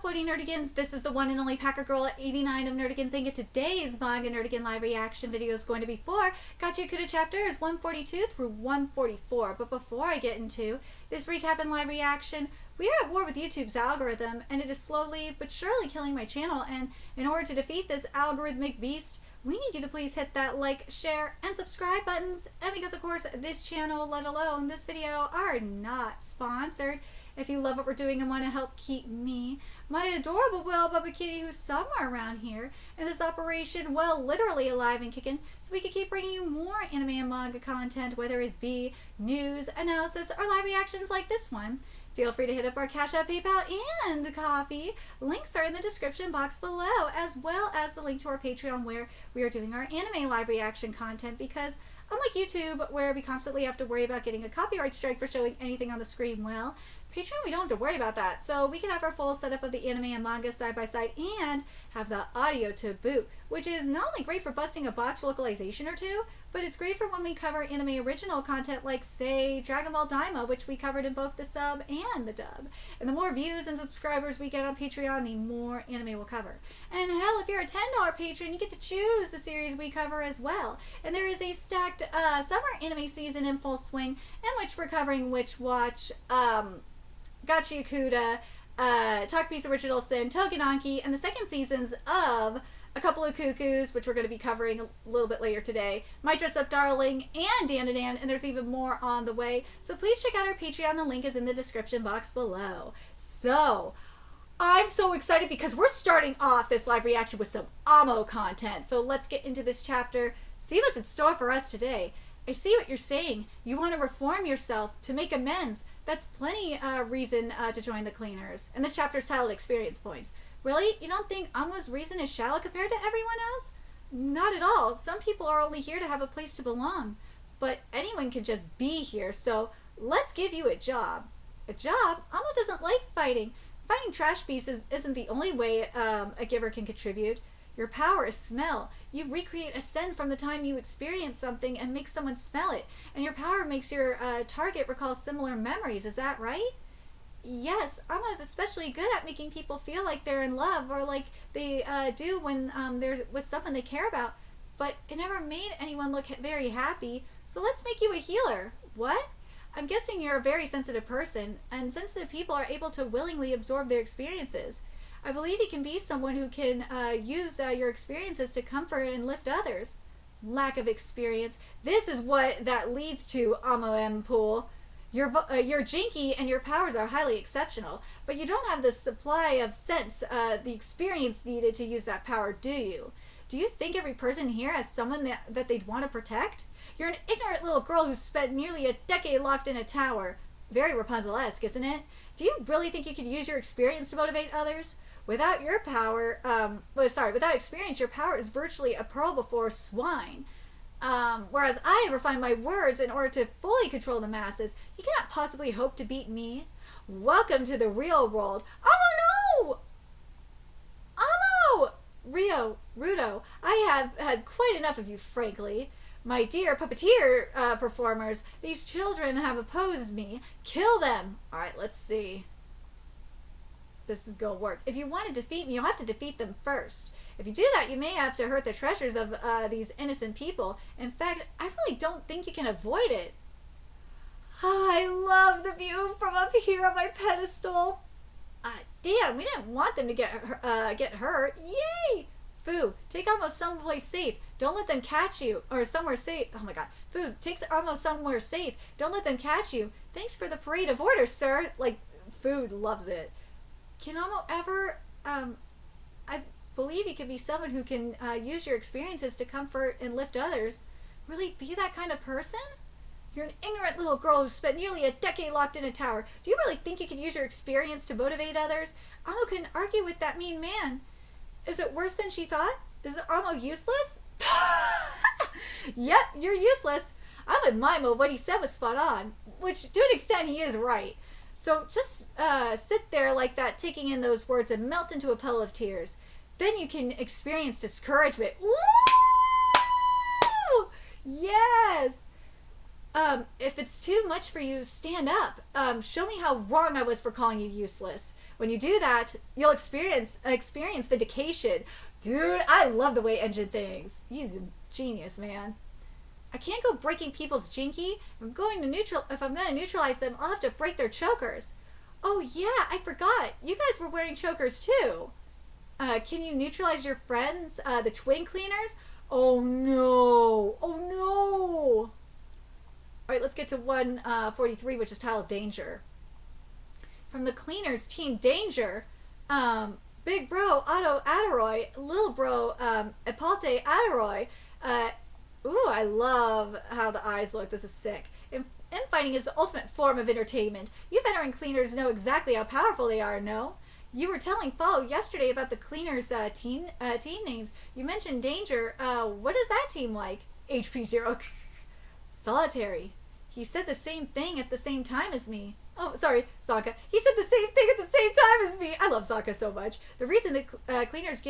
Quoting Nerdigans, this is the one and only Packer Girl at 89 of Nerdigans Inc. Today's Manga Nerdigan live reaction video is going to be for Gachiakuta chapters 142 through 144. But before I get into this recap and live reaction, we are at war with YouTube's algorithm, and it is slowly but surely killing my channel. And in order to defeat this algorithmic beast, we need you to please hit that like, share, and subscribe buttons. And because, of course, this channel, let alone this video, are not sponsored. If you love what we're doing and want to help keep me, my adorable Will Bubba Kitty, who's somewhere around here, and this operation, well, literally alive and kicking, so we can keep bringing you more anime and manga content, whether it be news, analysis, or live reactions like this one. Feel free to hit up our Cash App, PayPal, and Coffee. Links are in the description box below, as well as the link to our Patreon where we are doing our anime live reaction content, because unlike YouTube, where we constantly have to worry about getting a copyright strike for showing anything on the screen, well, Patreon, we don't have to worry about that. So we can have our full setup of the anime and manga side by side and have the audio to boot, which is not only great for busting a botched localization or two, but it's great for when we cover anime original content like, say, Dragon Ball Daima, which we covered in both the sub and the dub. And the more views and subscribers we get on Patreon, the more anime we'll cover. And hell, if you're a $10 patron, you get to choose the series we cover as well. And there is a stacked summer anime season in full swing, in which we're covering Witch Watch, Gachiakuta, Takami's Original Sin, Togenanki, and the second seasons of A Couple of Cuckoos, which we're going to be covering a little bit later today, My Dress Up Darling, and Dan and Dan, and there's even more on the way. So please check out our Patreon. The link is in the description box below. So, I'm so excited because we're starting off this live reaction with some AMO content. So let's get into this chapter, see what's in store for us today. I see what you're saying. You want to reform yourself, to make amends. That's plenty reason to join the cleaners. And this chapter is titled Experience Points. Really? You don't think Amo's reason is shallow compared to everyone else? Not at all. Some people are only here to have a place to belong. But anyone can just be here, so let's give you a job. A job? Amo doesn't like fighting. Finding trash pieces isn't the only way a giver can contribute. Your power is smell. You recreate a scent from the time you experience something and make someone smell it. And your power makes your target recall similar memories. Is that right? Yes, Amo is especially good at making people feel like they're in love, or like they do when they're with someone they care about. But it never made anyone look very happy. So let's make you a healer. What? I'm guessing you're a very sensitive person, and sensitive people are able to willingly absorb their experiences. I believe you can be someone who can use your experiences to comfort and lift others. Lack of experience. This is what that leads to, Amo M. Pool. You're jinky and your powers are highly exceptional, but you don't have the supply of sense, the experience needed to use that power, do you? Do you think every person here has someone that they'd want to protect? You're an ignorant little girl who's spent nearly a decade locked in a tower. Very Rapunzel-esque, isn't it? Do you really think you could use your experience to motivate others? Without your power, without experience, your power is virtually a pearl before swine. Whereas I refine my words in order to fully control the masses. You cannot possibly hope to beat me. Welcome to the real world. Amo, no! Amo! Rudo, I have had quite enough of you, frankly. My dear puppeteer performers, these children have opposed me. Kill them! Alright, let's see. This is gonna work. If you want to defeat me, you'll have to defeat them first. If you do that, you may have to hurt the treasures of these innocent people. In fact, I really don't think you can avoid it. I love the view from up here on my pedestal. Damn, we didn't want them to get hurt. Yay! Fu, take Amo someplace safe. Don't let them catch you. Or somewhere safe. Oh my god. Fu, take Amo somewhere safe. Don't let them catch you. Thanks for the parade of orders, sir. Like, Fu loves it. Can Amo ever, I believe you could be someone who can use your experiences to comfort and lift others. Really be that kind of person? You're an ignorant little girl who spent nearly a decade locked in a tower. Do you really think you can use your experience to motivate others? Amo couldn't argue with that mean man. Is it worse than she thought? Is Amo useless? Yep, you're useless. I'm with Mimo. What he said was spot on. Which, to an extent, he is right. So just sit there like that, taking in those words, and melt into a puddle of tears. Then you can experience discouragement. Woo! Yes! If it's too much for you, stand up. Show me how wrong I was for calling you useless. When you do that, you'll experience vindication. Dude, I love the way Engine thinks. He's a genius, man. I can't go breaking people's jinky. If I'm going to neutralize them, I'll have to break their chokers. Oh yeah, I forgot. You guys were wearing chokers too. Can you neutralize your friends, the twin cleaners? Oh no! Oh no! Alright, let's get to 143, which is titled Danger. From the cleaners, Team Danger, Big Bro, Otto Aderoy, Lil Bro, Epalte Aderoy. Ooh, I love how the eyes look. This is sick. Infighting is the ultimate form of entertainment. You veteran cleaners know exactly how powerful they are, no? You were telling Follow yesterday about the cleaners' team names. You mentioned Danger. What is that team like? HP 0. Solitary. He said the same thing at the same time as me. Oh, sorry, Sokka. He said the same thing at the same time as me. I love Sokka so much. The reason that cleaners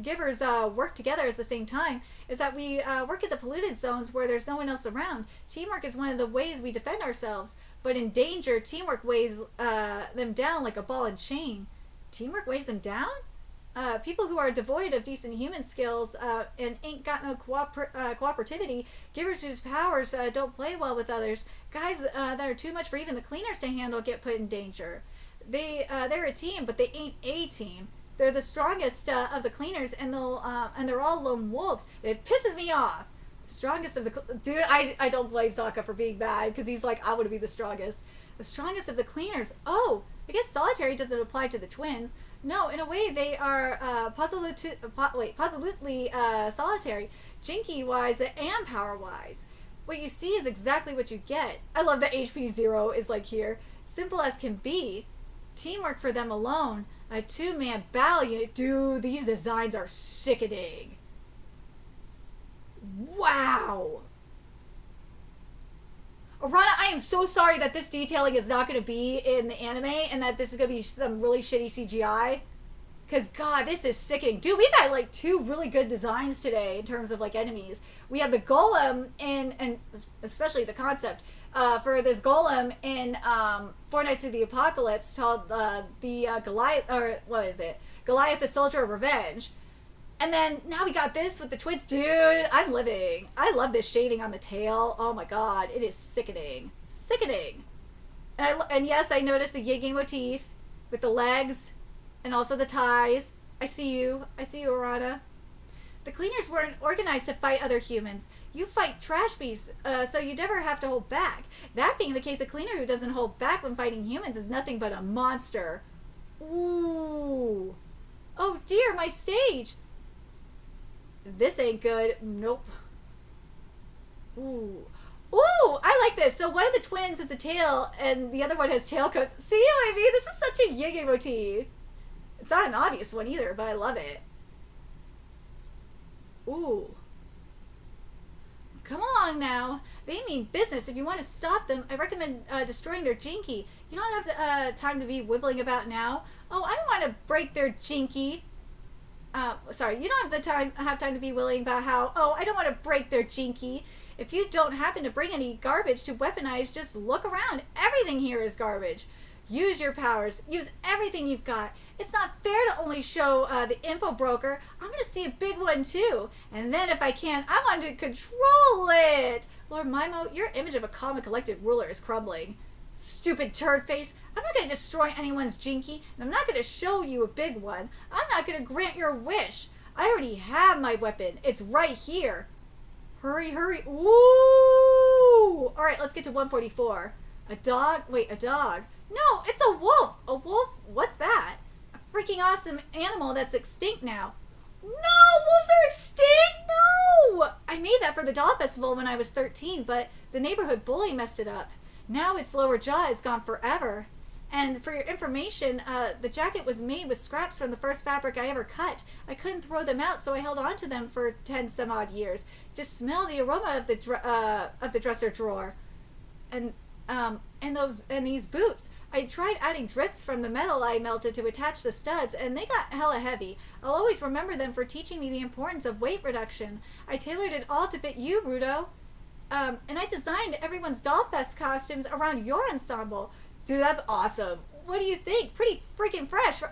givers work together at the same time is that we work at the polluted zones where there's no one else around. Teamwork is one of the ways we defend ourselves. But in danger, teamwork weighs them down like a ball and chain. Teamwork weighs them down? People who are devoid of decent human skills and ain't got no cooperativity, givers whose powers don't play well with others, guys that are too much for even the cleaners to handle get put in danger. They're a team, but they ain't a team. They're the strongest of the cleaners, and they're all lone wolves. It pisses me off. Strongest of the dude. I don't blame Sokka for being bad because he's like, I want to be the strongest. The strongest of the cleaners. Oh, I guess solitary doesn't apply to the twins. No, in a way they are positively solitary, jinky wise and power wise. What you see is exactly what you get. I love that HP 0 is like here. Simple as can be. Teamwork for them alone. A two-man battle unit. Dude, these designs are sickening. Wow. Arana, I am so sorry that this detailing is not going to be in the anime and that this is going to be some really shitty CGI. Because, God, this is sickening. Dude, we've got, like, 2 really good designs today in terms of, like, enemies. We have the golem and especially the concept for this golem in Four Nights of the Apocalypse called the Goliath, or what is it? Goliath the Soldier of Revenge. And then now we got this with the twins. Dude, I'm living. I love this shading on the tail. Oh my god, it is sickening. Sickening. And yes, I noticed the yin motif with the legs and also the ties. I see you, Arana. The cleaners weren't organized to fight other humans. You fight trash beasts, so you never have to hold back. That being the case, a cleaner who doesn't hold back when fighting humans is nothing but a monster. Ooh. Oh dear, my stage. This ain't good. Nope. Ooh. Ooh, I like this. So one of the twins has a tail and the other one has tail coats. See what I mean? This is such a yin motif. It's not an obvious one either, but I love it. Ooh. Come along now. They mean business. If you want to stop them, I recommend destroying their jinky. You don't have time to be wibbling about now. Oh, I don't want to break their jinky. Sorry, you don't have time to be willing about how, oh, I don't want to break their jinky. If you don't happen to bring any garbage to weaponize, just look around. Everything here is garbage. Use your powers. Use everything you've got. It's not fair to only show the info broker. I'm going to see a big one too. And then if I can, I want to control it. Lord Mimo, your image of a calm and collected ruler is crumbling. Stupid turd face. I'm not going to destroy anyone's jinky, and I'm not going to show you a big one. I'm not going to grant your wish. I already have my weapon. It's right here. Hurry, hurry. Ooh! Alright, let's get to 144. A dog? Wait, a dog. No, it's a wolf. A wolf? What's that? A freaking awesome animal that's extinct now. No, wolves are extinct? No! I made that for the doll festival when I was 13, but the neighborhood bully messed it up. Now its lower jaw is gone forever. And for your information, the jacket was made with scraps from the first fabric I ever cut. I couldn't throw them out, so I held on to them for 10 some odd years. Just smell the aroma of the dresser drawer. And these boots. I tried adding drips from the metal I melted to attach the studs, and they got hella heavy. I'll always remember them for teaching me the importance of weight reduction. I tailored it all to fit you, Rudo. and I designed everyone's Dollfest costumes around your ensemble. Dude, that's awesome. What do you think? Pretty freaking fresh.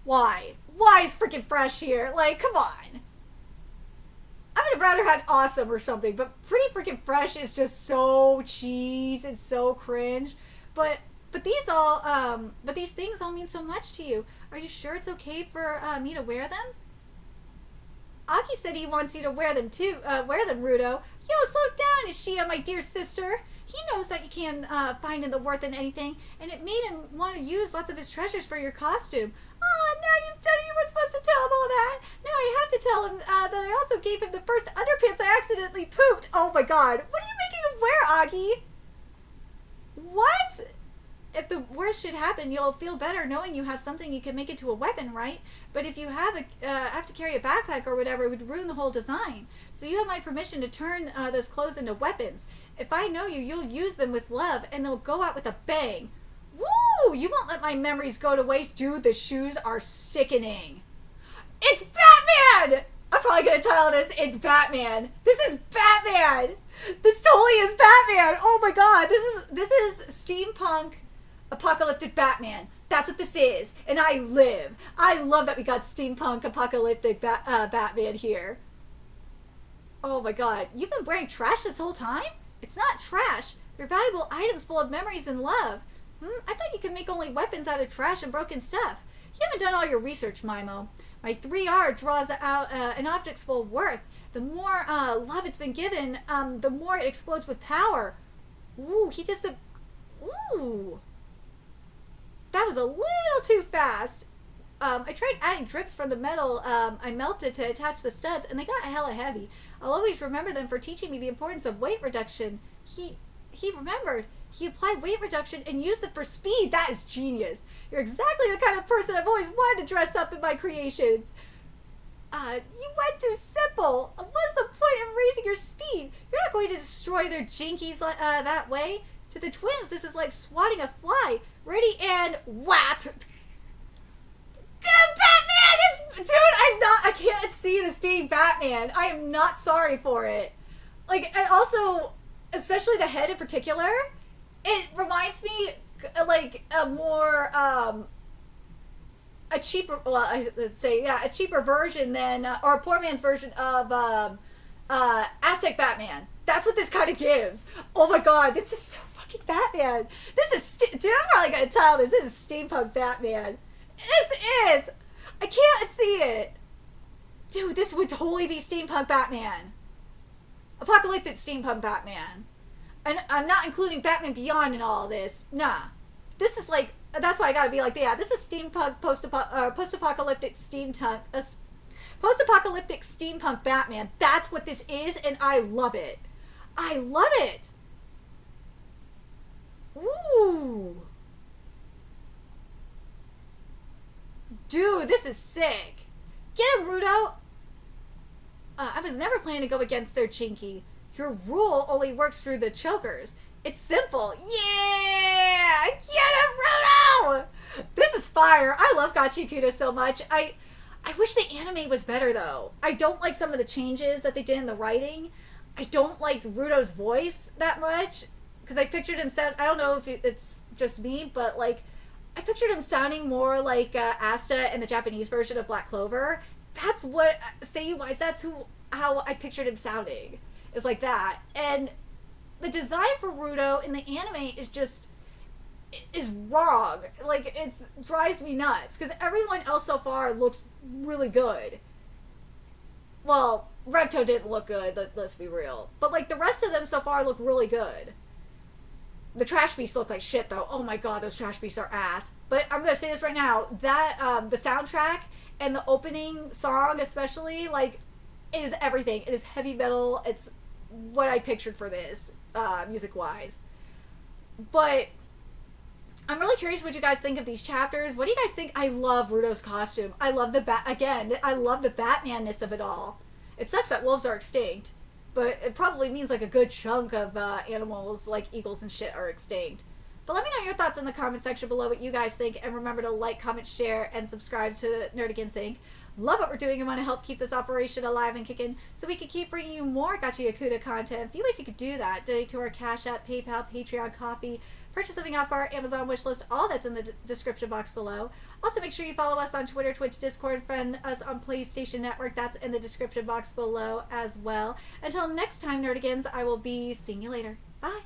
Why? Why is freaking fresh here? Like, come on. I would have rather had awesome or something, but pretty freaking fresh is just so cheese and so cringe. But these things all mean so much to you. Are you sure it's okay for me to wear them? Aki said he wants you to wear them too. Wear them, Rudo. Yo, slow down, Ishia, my dear sister. He knows that you can find in the worth in anything, and it made him want to use lots of his treasures for your costume. Oh, now you've done it. You weren't supposed to tell him all that. Now I have to tell him that I also gave him the first underpants I accidentally pooped. Oh my god. What are you making him wear, Aki? What? If the worst should happen, you'll feel better knowing you have something you can make into a weapon, right? But if you have to carry a backpack or whatever, it would ruin the whole design. So you have my permission to turn those clothes into weapons. If I know you, you'll use them with love, and they'll go out with a bang. Woo! You won't let my memories go to waste. Dude, the shoes are sickening. It's Batman! I'm probably going to title this, It's Batman. This is Batman! This totally is Batman! Oh my god, this is steampunk apocalyptic Batman. That's what this is. And I live. I love that we got steampunk apocalyptic Batman here. Oh my god. You've been wearing trash this whole time? It's not trash. They're valuable items full of memories and love. I thought you could make only weapons out of trash and broken stuff. You haven't done all your research, Mimo. My 3R draws out an object's full worth. The more love it's been given, the more it explodes with power. Ooh, he just... Ooh. That was a little too fast. I tried adding drips from the metal I melted to attach the studs, and they got hella heavy. I'll always remember them for teaching me the importance of weight reduction. He remembered. He applied weight reduction and used it for speed. That is genius. You're exactly the kind of person I've always wanted to dress up in my creations. You went too simple. What's the point in raising your speed? You're not going to destroy their jinkies that way. To the twins, this is like swatting a fly. Ready and whap. Batman! Dude, I can't see this being Batman. I am not sorry for it. Like, and also, especially the head in particular, it reminds me, like, a more, a cheaper, well, a cheaper version than, or a poor man's version of, Aztec Batman. That's what this kind of gives. Oh my god, this is so fucking Batman. This is, dude, I'm probably gonna title this. This is steampunk Batman. This is. I can't see it. Dude, this would totally be steampunk Batman. Apocalyptic steampunk Batman. And I'm not including Batman Beyond in all of this. Nah. This is like, that's why I gotta be like, yeah, this is steampunk post-apocalyptic steampunk. Post-apocalyptic steampunk Batman. That's what this is, and I love it. I love it. Ooh. Dude, this is sick. Get him, Rudo. I was never planning to go against their chinky. Your rule only works through the chokers. It's simple. Yeah! Get him, Rudo! This is fire. I love Gachiakuta so much. I wish the anime was better, though. I don't like some of the changes that they did in the writing. I don't like Rudo's voice that much. Because I pictured him sound... I don't know if it's just me, but, like... I pictured him sounding more like Asta in the Japanese version of Black Clover. That's what... Seiyuu-wise, that's how I pictured him sounding. Is like that. And the design for Rudo in the anime is just... is wrong. Like, it drives me nuts. Because everyone else so far looks really good. Well, Recto didn't look good, let's be real. But, like, the rest of them so far look really good. The Trash Beasts look like shit, though. Oh my god, those Trash Beasts are ass. But I'm gonna say this right now. That, the soundtrack and the opening song especially, like, is everything. It is heavy metal. It's what I pictured for this, music-wise. But I'm really curious what you guys think of these chapters. What do you guys think? I love Rudo's costume. I love I love the Batman-ness of it all. It sucks that wolves are extinct. But it probably means like a good chunk of animals like eagles and shit are extinct. But let me know your thoughts in the comment section below what you guys think. And remember to like, comment, share, and subscribe to Nerdigans Inc. love what we're doing and want to help keep this operation alive and kicking so we can keep bringing you more Gachiakuta content, a few ways you could do that: donate to our Cash App, PayPal, Patreon, Coffee, purchase something off our Amazon wish list. All that's in the description box below. Also, make sure you follow us on Twitter, Twitch, Discord, friend us on PlayStation Network. That's in the description box below as well. Until next time, Nerdigans, I will be seeing you later. Bye.